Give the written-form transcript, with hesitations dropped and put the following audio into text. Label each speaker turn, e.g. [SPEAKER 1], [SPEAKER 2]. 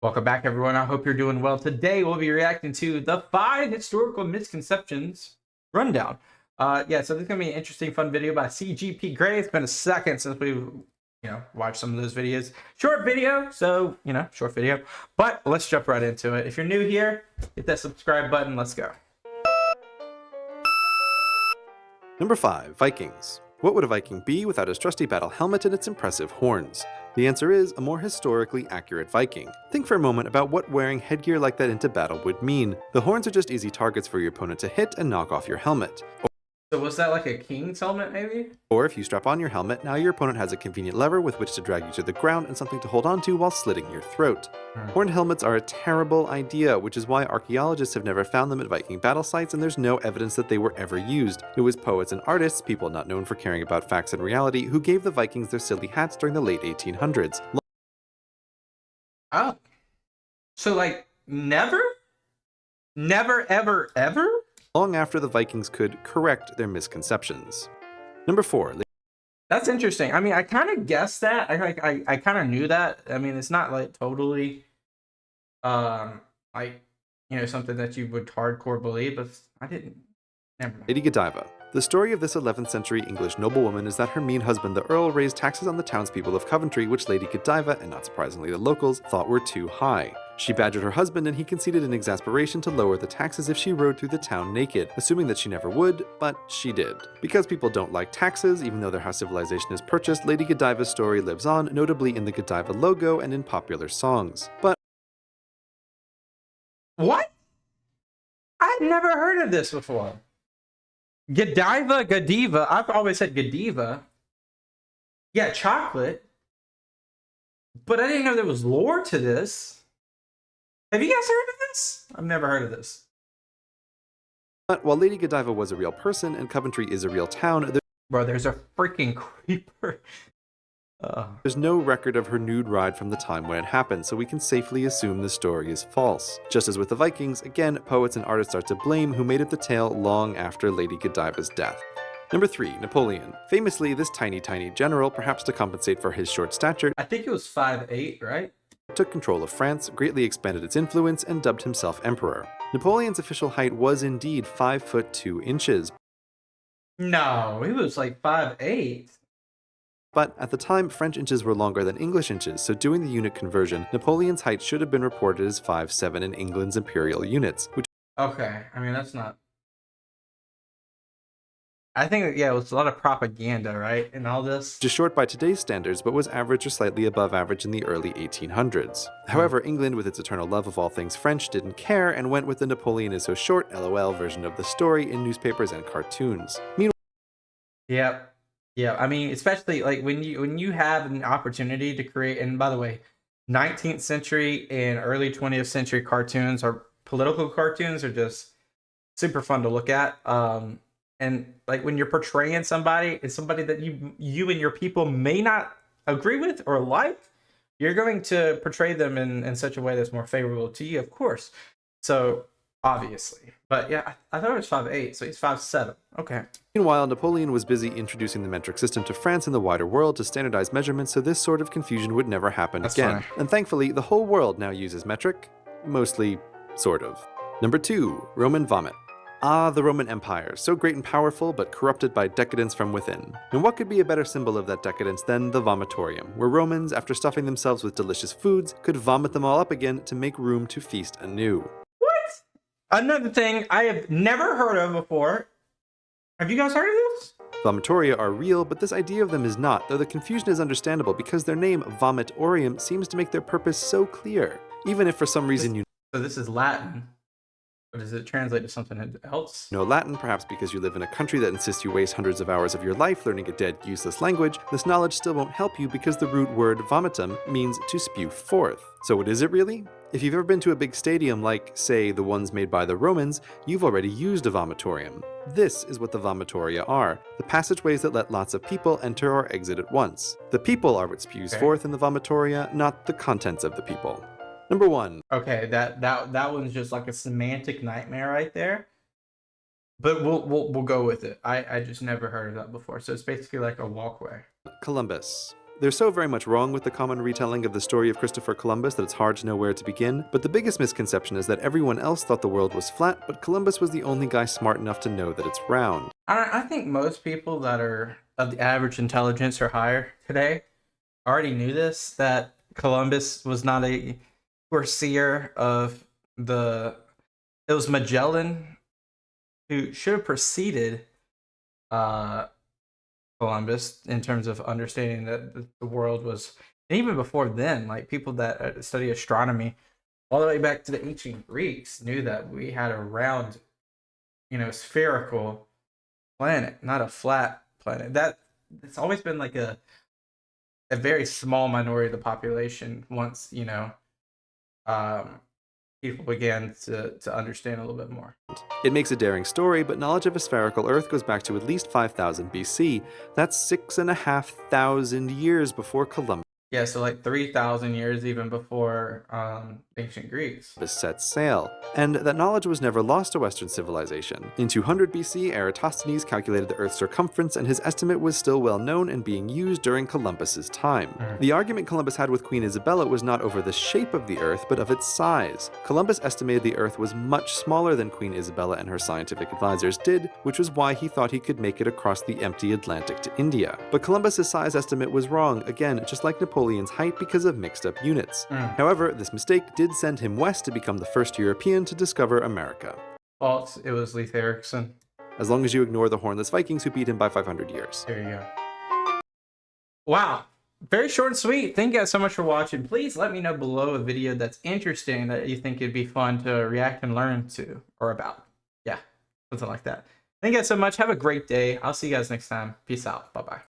[SPEAKER 1] Welcome back, everyone. I hope you're doing well. Today, we'll be reacting to the 5 historical misconceptions rundown. So this is going to be an interesting, fun video by CGP Grey. It's been a second since we've, watched some of those videos. Short video, so, short video. But let's jump right into it. If you're new here, hit that subscribe button. Let's go.
[SPEAKER 2] Number 5. Vikings. What would a Viking be without his trusty battle helmet and its impressive horns? The answer is a more historically accurate Viking. Think for a moment about what wearing headgear like that into battle would mean. The horns are just easy targets for your opponent to hit and knock off your helmet.
[SPEAKER 1] So was that like a king's helmet, maybe?
[SPEAKER 2] Or if you strap on your helmet, now your opponent has a convenient lever with which to drag you to the ground and something to hold on to while slitting your throat. Horned helmets are a terrible idea, which is why archaeologists have never found them at Viking battle sites, and there's no evidence that they were ever used. It was poets and artists, people not known for caring about facts and reality, who gave the Vikings their silly hats during the late 1800s.
[SPEAKER 1] Oh. So, like, never? Never, ever, ever?
[SPEAKER 2] Long after the Vikings could correct their misconceptions. Number 4.
[SPEAKER 1] That's interesting. I mean, I kind of guessed that. I kind of knew that. I mean, it's not like totally, something that you would hardcore believe, but I didn't. Never mind.
[SPEAKER 2] Lady Godiva. The story of this 11th century English noblewoman is that her mean husband, the Earl, raised taxes on the townspeople of Coventry, which Lady Godiva, and not surprisingly the locals, thought were too high. She badgered her husband, and he conceded in exasperation to lower the taxes if she rode through the town naked, assuming that she never would, but she did. Because people don't like taxes, even though their house civilization is purchased, Lady Godiva's story lives on, notably in the Godiva logo and in popular songs. But
[SPEAKER 1] What? I've never heard of this before. Godiva. I've always said Godiva. Yeah, chocolate. But I didn't know there was lore to this. Have you guys heard of this? I've never heard of this.
[SPEAKER 2] But while Lady Godiva was a real person and Coventry is a real town,
[SPEAKER 1] Bro, there's a freaking creeper.
[SPEAKER 2] there's no record of her nude ride from the time when it happened, so we can safely assume the story is false. Just as with the Vikings, again, poets and artists are to blame who made up the tale long after Lady Godiva's death. Number 3. Napoleon. Famously, this tiny general, perhaps to compensate for his short stature,
[SPEAKER 1] I think it was 5'8", right?
[SPEAKER 2] took control of France, greatly expanded its influence, and dubbed himself emperor. Napoleon's official height was indeed 5 foot 2 inches.
[SPEAKER 1] No, he was like 5'8".
[SPEAKER 2] But at the time, French inches were longer than English inches, so doing the unit conversion, Napoleon's height should have been reported as 5'7" in England's imperial units, which
[SPEAKER 1] Okay, I mean, that's not... I think, yeah, it was a lot of propaganda, right, in all this?
[SPEAKER 2] is short by today's standards, but was average or slightly above average in the early 1800s. However, England, with its eternal love of all things French, didn't care and went with the Napoleon is so short LOL version of the story in newspapers and cartoons. Meanwhile,
[SPEAKER 1] Yeah, I mean, especially like when you have an opportunity to create, and by the way, 19th century and early 20th century cartoons or political cartoons are just super fun to look at. And like when you're portraying somebody, it's somebody that you and your people may not agree with or like, you're going to portray them in such a way that's more favorable to you, of course. So obviously, but yeah, I thought it was 5'8", so he's 5'7". Okay.
[SPEAKER 2] Meanwhile, Napoleon was busy introducing the metric system to France and the wider world to standardize measurements, so this sort of confusion would never happen
[SPEAKER 1] That's
[SPEAKER 2] again.
[SPEAKER 1] funny.
[SPEAKER 2] And thankfully, the whole world now uses metric. Mostly, sort of. Number 2. Roman vomit. Ah, the Roman Empire, so great and powerful, but corrupted by decadence from within. And what could be a better symbol of that decadence than the vomitorium, where Romans, after stuffing themselves with delicious foods, could vomit them all up again to make room to feast anew.
[SPEAKER 1] What? Another thing I have never heard of before. Have you guys heard of this?
[SPEAKER 2] Vomitoria are real, but this idea of them is not, though the confusion is understandable because their name, vomitorium, seems to make their purpose so clear. Even if for some reason you
[SPEAKER 1] So this is Latin. But does it translate to something else?
[SPEAKER 2] know Latin, perhaps because you live in a country that insists you waste hundreds of hours of your life learning a dead, useless language, this knowledge still won't help you because the root word vomitum means to spew forth. So what is it really? If you've ever been to a big stadium like, say, the ones made by the Romans, you've already used a vomitorium. This is what the vomitoria are, the passageways that let lots of people enter or exit at once. The people are what spews forth in the vomitoria, not the contents of the people. Number 1.
[SPEAKER 1] Okay, that one's just like a semantic nightmare right there. But we'll go with it. I just never heard of that before. So it's basically like a walkway.
[SPEAKER 2] Columbus. They're so very much wrong with the common retelling of the story of Christopher Columbus that it's hard to know where to begin, but the biggest misconception is that everyone else thought the world was flat, but Columbus was the only guy smart enough to know that it's round.
[SPEAKER 1] I think most people that are of the average intelligence or higher today already knew this, that Columbus was not a foreseer of it was Magellan who should have preceded Columbus in terms of understanding that the world was, and even before then, like people that study astronomy all the way back to the ancient Greeks knew that we had a round, spherical planet, not a flat planet. That it's always been like a very small minority of the population once people began to understand a little bit more.
[SPEAKER 2] It makes a daring story, but knowledge of a spherical Earth goes back to at least 5000 BC. That's 6,500 years before Columbus
[SPEAKER 1] Yeah, so like 3,000 years even before ancient Greeks.
[SPEAKER 2] set sail, and that knowledge was never lost to Western civilization. In 200 BC, Eratosthenes calculated the Earth's circumference, and his estimate was still well known and being used during Columbus's time. The argument Columbus had with Queen Isabella was not over the shape of the Earth, but of its size. Columbus estimated the Earth was much smaller than Queen Isabella and her scientific advisors did, which was why he thought he could make it across the empty Atlantic to India. But Columbus's size estimate was wrong, again, just like Napoleon's height, because of mixed up units. However, this mistake did send him west to become the first European to discover America.
[SPEAKER 1] False. It was Leif Erikson.
[SPEAKER 2] As long as you ignore the hornless Vikings who beat him by 500 years.
[SPEAKER 1] There you go. Wow. Very short and sweet. Thank you guys so much for watching. Please let me know below a video that's interesting that you think it'd be fun to react and learn to or about. Yeah, something like that. Thank you guys so much. Have a great day. I'll see you guys next time. Peace out. Bye-bye.